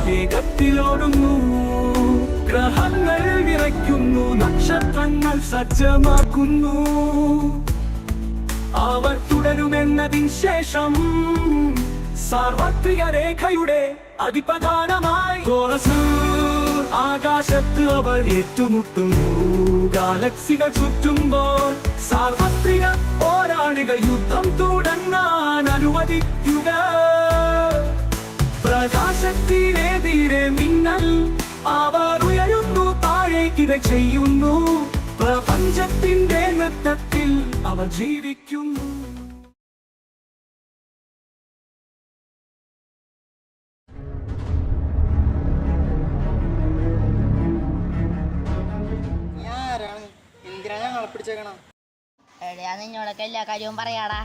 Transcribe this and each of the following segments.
വേഗത്തിലോടുന്നു, ഗ്രഹങ്ങൾ വിറയ്ക്കുന്നു, നക്ഷത്രങ്ങൾ സജ്ജമാക്കുന്നു. അവർ തുടരുമെന്നതിന് ശേഷം സാർവത്രിക രേഖയുടെ അതിപ്രധാനമായി ആകാശത്ത് അവർ ഏറ്റുമുട്ടുന്നു. ഗാലക്സികൾ ചുറ്റുമ്പോൾ സാർവത്രിക പോരാളികൾ യുദ്ധം തുടങ്ങാൻ അനുവദിക്കുക. പ്രകാശത്തിനെതിരെ മിന്നൽ അവർ ഉയരുന്നു, താഴേക്കിര ചെയ്യുന്നു. പ്രപഞ്ചത്തിന്റെ നൃത്തത്തിൽ അവർ ജീവിക്കുന്നു. എവിടെയാ നിന്നോടൊക്കെ എല്ലാ കാര്യവും പറയാടാ.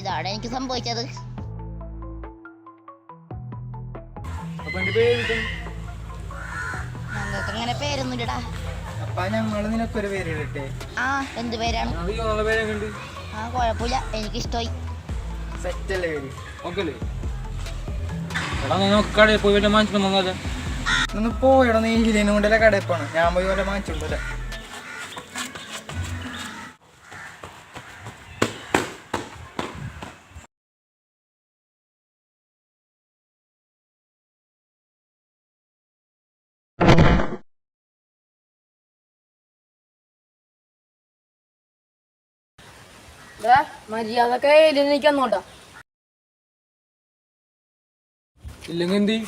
ഇതാണ് എനിക്ക് സംഭവിച്ചത്. ഞങ്ങൾക്ക് അങ്ങനെ പേരൊന്നുമില്ലടാ. നിനക്കൊരു പേരിടട്ടെ. ആ, എന്ത് പേരാണ്? ആ, കുഴപ്പമില്ല, എനിക്കിഷ്ടമായി. സെറ്റല്ലേ പേര്? ഒന്ന് പോയടാ, നീ ഹിലിനുകൊണ്ടല്ലേ കടയിൽ പോണം. ഞാൻ പോയി വല്ല വാങ്ങിച്ചോണ്ടല്ലേ. മര്യാദക്കെ എഴുന്നേക്കന്നോട്ടാ. ഇല്ലെങ്കിൽ എന്തി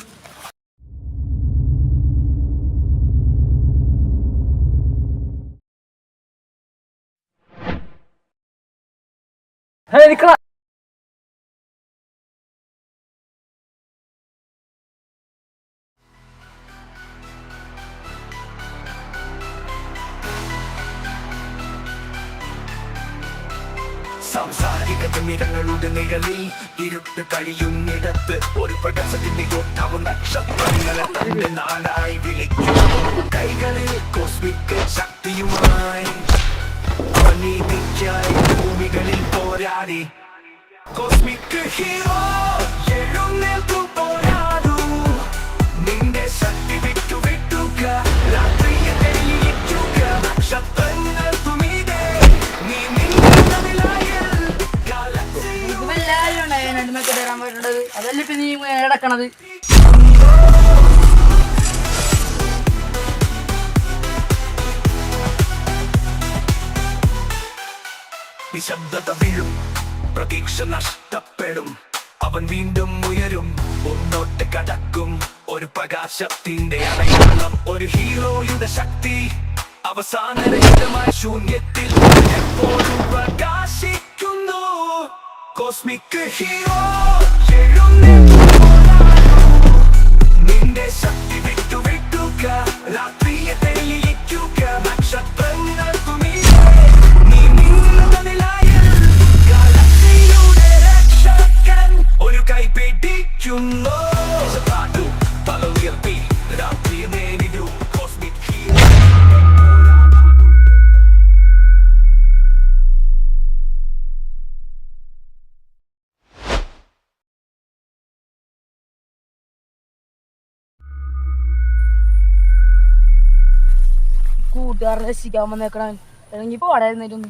സാംസാരിക നിറങ്ങളുടെ നിഴലിൽ ഇരുട്ട് കഴിയുന്നിടത്ത് ഒരു പ്രകാശത്തിന്റെ യോദ്ധാവ് നക്ഷത്രങ്ങളെ തന്റെ നാടായി വിളിക്കുന്നു. കൈകളിൽ കോസ്മിക് ശക്തിയുമായി നീതിക്കായി ഭൂമികളിൽ പോരാടി. കോസ്മിക് ഹീറോ എഴുന്നേൽക്കു, പോരാടൂ. നിന്റെ ശക്തി വിട്ടുക, രാത്രിയെ തെളിയിക്കുക. നക്ഷത്രങ്ങൾ അതല്ലേ ഇപ്പൊ നീ കിടക്കണത്. നിശബ്ദത വീഴും, പ്രതീക്ഷ നഷ്ടപ്പെടും. അവൻ വീണ്ടും ഉയരും, മുന്നോട്ട് കടക്കും. ഒരു പ്രകാശത്തിന്റെ അടയാളം, ഒരു ഹീറോയുടെ ശക്തി. അവസാനരഹിതമായ ശൂന്യത്തിൽ എപ്പോഴും പ്രകാശിക്കുന്നു. കോസ്മിക് ഹീറോ നിന്റെ ശക്തി വിട്ടുക, രാത്രിയെ തെളിയിക്കുക. നക്ഷത്രങ്ങൾ നീ രക്ഷകൻ ഒരു കൈ പിടിക്കുന്നു. തല ഉയർത്തി രാത്രിയെ നേരിടൂ. Cosmic hero. കൂട്ടുകാരെ രക്ഷിക്കാൻ വന്നേക്കണം. അല്ലെങ്കിൽ ഇപ്പൊ വടയായിരുന്നേരും.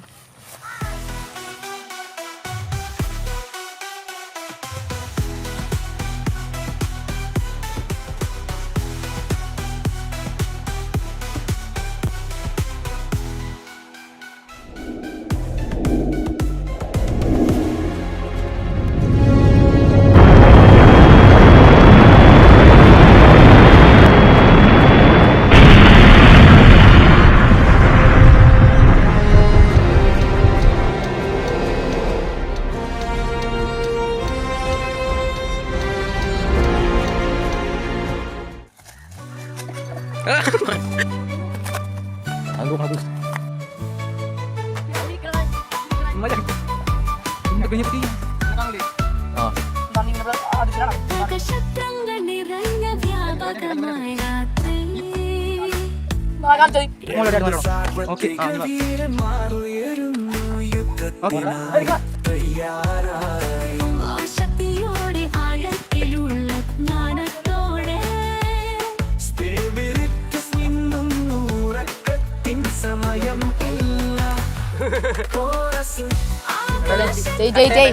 നക്ഷത്രങ്ങൾ നിറഞ്ഞ വ്യാപകമായ ശക്തിയോടെ ആഴത്തിലുള്ള ജ്ഞാനത്തോടെ സമയം ജയ് ജയ് ജയ്